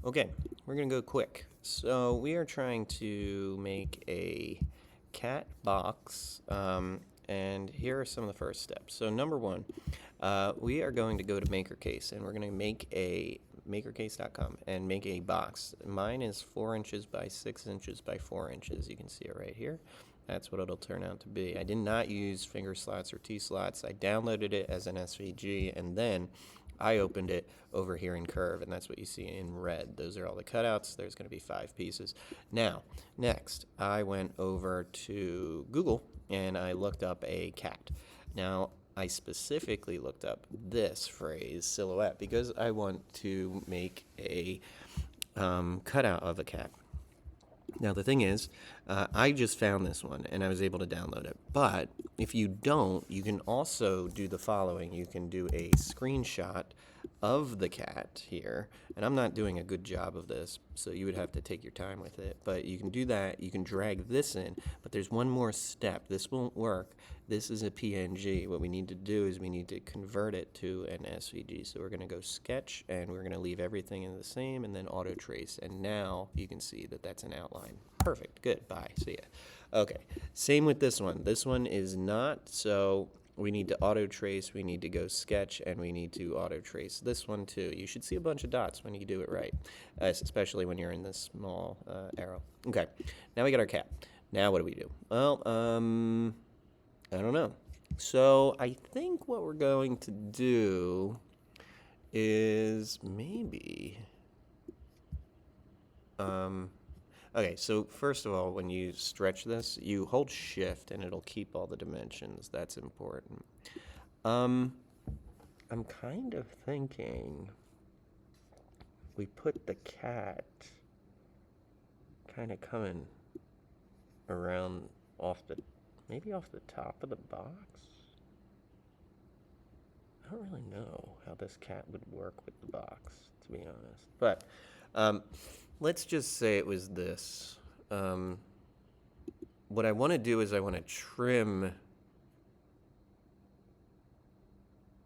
Okay, we're gonna go quick. So we are trying to make a cat box, and here are some of the first steps. So number one, we are going to go to MakerCase, and we're going to make a makercase.com and make a box. Mine is 4 inches by 6 inches by 4 inches. You can see it right here. That's what it'll turn out to be. I did not use finger slots or T-slots. I downloaded it as an SVG, and then I opened it over here in Curve, and that's what you see in red. Those are all the cutouts. There's going to be 5 pieces. Now, next, I went over to Google, and I looked up a cat. Now, I specifically looked up this phrase, silhouette, because I want to make a cutout of a cat. Now, the thing is, I just found this one, and I was able to download it. But if you don't, you can also do the following. You can do a screenshot of the cat here. And I'm not doing a good job of this, so you would have to take your time with it. But you can do that. You can drag this in. But there's one more step. This won't work. This is a PNG. What we need to do is we need to convert it to an SVG. So we're going to go sketch, and we're going to leave everything in the same, and then auto trace. And now you can see that that's an outline. Perfect. Good. Bye. See ya. Okay. Same with this one. This one is not, so we need to auto trace, we need to go sketch, and we need to auto trace this one too. You should see a bunch of dots when you do it right, especially when you're in this small arrow. Okay. Now we got our cat. Now what do we do? Well, I don't know. So I think what we're going to do is maybe, okay, so first of all, when you stretch this, you hold shift and it'll keep all the dimensions. That's important. I'm kind of thinking we put the cat kind of coming around maybe off the top of the box. I don't really know how this cat would work with the box, to be honest. But let's just say it was this. What I want to do is I want to trim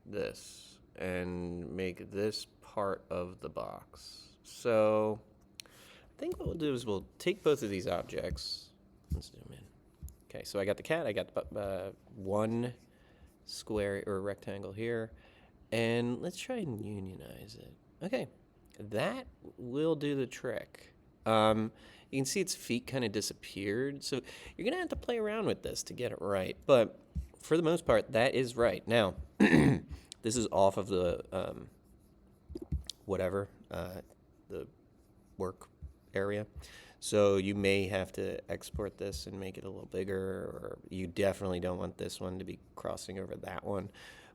this and make this part of the box. So I think what we'll do is we'll take both of these objects. Let's zoom in. Okay, so I got the cat. I got one square or rectangle here, and let's try and unionize it. Okay, that will do the trick. You can see its feet kind of disappeared, so you're gonna have to play around with this to get it right, but for the most part that is right. Now this is off of the the work area, so you may have to export this and make it a little bigger, or you definitely don't want this one to be crossing over that one.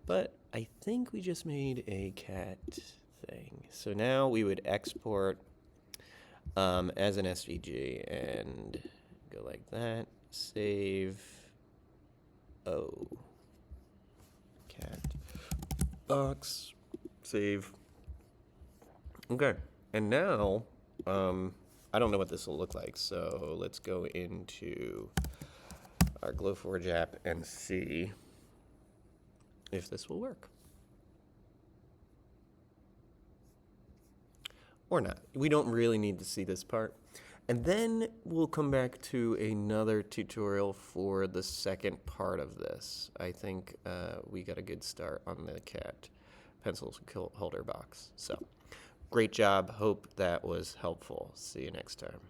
But I think we just made a cat thing. So now we would export as an SVG and go like that. Save. Oh. Cat box. Save. Okay. And now, I don't know what this will look like, so let's go into our Glowforge app and see if this will work. Or not. We don't really need to see this part. And then we'll come back to another tutorial for the second part of this. I think we got a good start on the cat pencil holder box. So, great job. Hope that was helpful. See you next time.